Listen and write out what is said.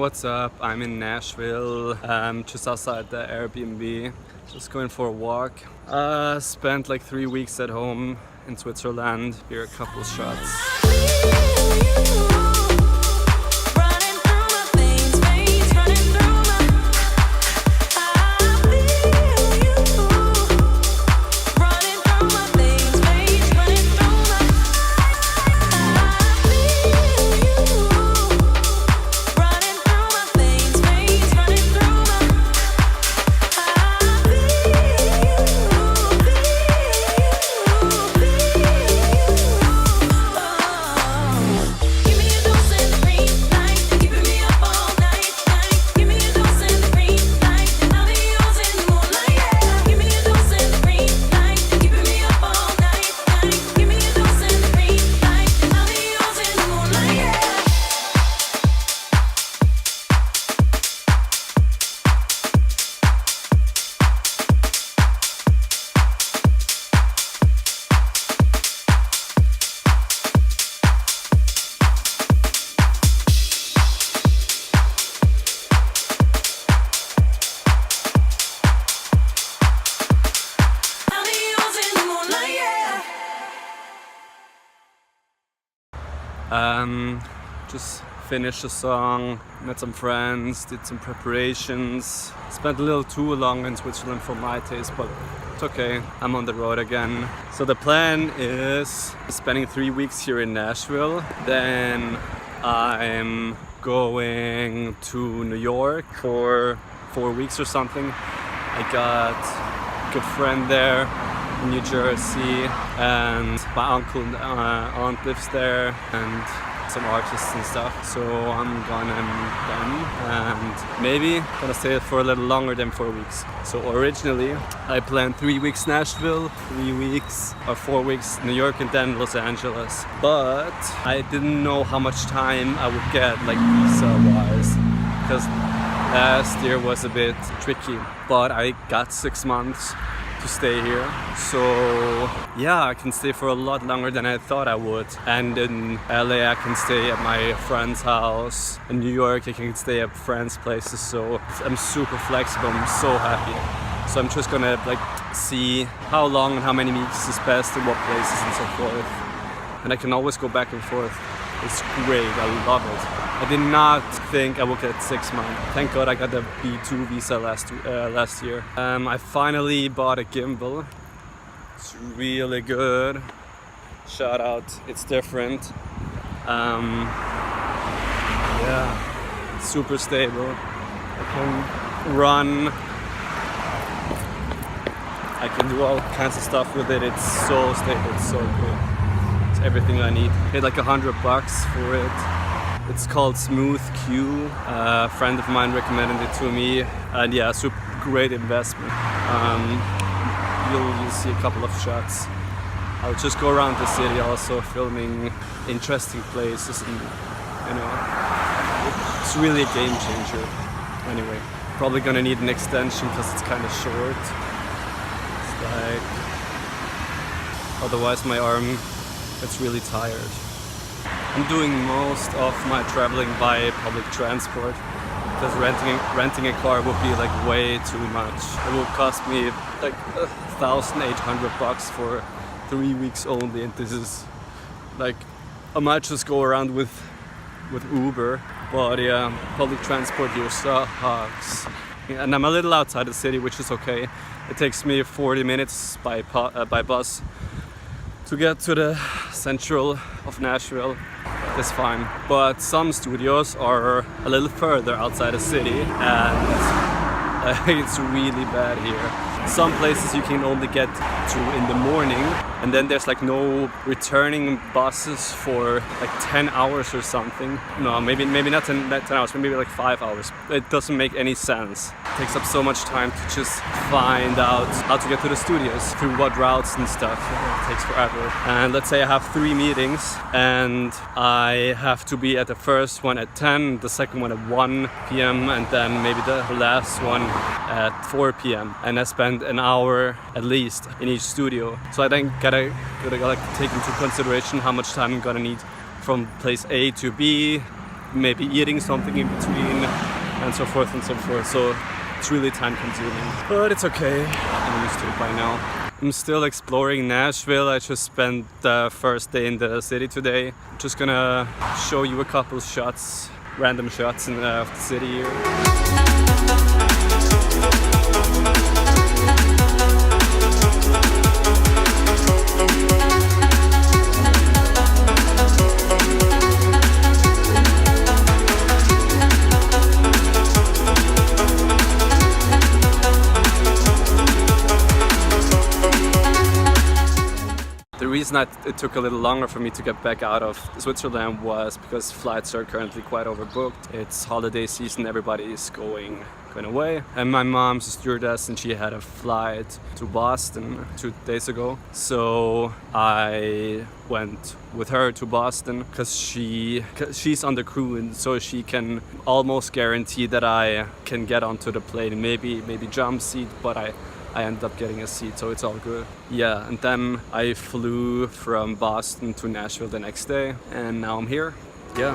what's up? I'm in Nashville, just outside the Airbnb, just going for a walk. Spent like 3 weeks at home in Switzerland. Here are a couple shots. Just finished the song, met some friends, did some preparations. Spent a little too long in Switzerland for my taste, but it's okay. I'm on the road again. So the plan is spending 3 weeks here in Nashville. Then I'm going to New York for 4 weeks or something. I got a good friend there in New Jersey, and my uncle and aunt lives there, and some artists and stuff. So I'm gonna them and maybe gonna stay for a little longer than 4 weeks. So originally I planned 3 weeks Nashville, 3 weeks or 4 weeks New York, and then Los Angeles. But I didn't know how much time I would get, like visa wise, because last year was a bit tricky. But I got 6 months to stay here, so yeah, I can stay for a lot longer than I thought I would. And in LA I can stay at my friend's house. In New York I can stay at friends' places, so I'm super flexible. I'm so happy. So I'm just gonna like see how long and how many weeks is best in what places and so forth. And I can always go back and forth. It's great, I love it. I did not think I would get 6 months. Thank God I got the B2 visa last year. I finally bought a gimbal. It's really good. Shout out, it's different. Yeah, super stable. I can run. I can do all kinds of stuff with it. It's so stable, it's so good. It's everything I need. Paid like $100 for it. It's called Smooth Q. A friend of mine recommended it to me, and yeah, super great investment. You'll see a couple of shots. I'll just go around the city also filming interesting places, and you know, it's really a game changer. Anyway, probably gonna need an extension because it's kind of short. It's like, otherwise my arm gets really tired. I'm doing most of my traveling by public transport because renting a car would be like way too much. It will cost me like $1,800 for 3 weeks only, and this is like, I might just go around with Uber, but yeah, public transport here sucks. And I'm a little outside the city, which is okay. It takes me 40 minutes by bus to get to the central of Nashville. That's fine. But some studios are a little further outside the city, and it's really bad here. Some places you can only get to in the morning, and then there's like no returning buses for like 10 hours or something. No, maybe not 10 hours, maybe like 5 hours. It doesn't make any sense. It takes up so much time to just find out how to get to the studios, through what routes and stuff. It takes forever. And let's say I have 3 meetings, and I have to be at the first one at 10, the second one at 1 p.m, and then maybe the last one at 4 p.m. And I spend an hour at least in each studio. So I then gotta like take into consideration how much time I'm gonna need from place A to B, maybe eating something in between, and so forth and so forth. So it's really time consuming, but it's okay. I'm used to it by now. I'm still exploring Nashville. I just spent the first day in the city today. I'm just gonna show you a couple shots, random shots of the city here. The reason it took a little longer for me to get back out of Switzerland was because flights are currently quite overbooked. It's holiday season, everybody is going away. And my mom's a stewardess and she had a flight to Boston 2 days ago. So I went with her to Boston because she's on the crew, and so she can almost guarantee that I can get onto the plane, maybe jump seat, but I ended up getting a seat, so it's all good. Yeah, and then I flew from Boston to Nashville the next day, and now I'm here. Yeah.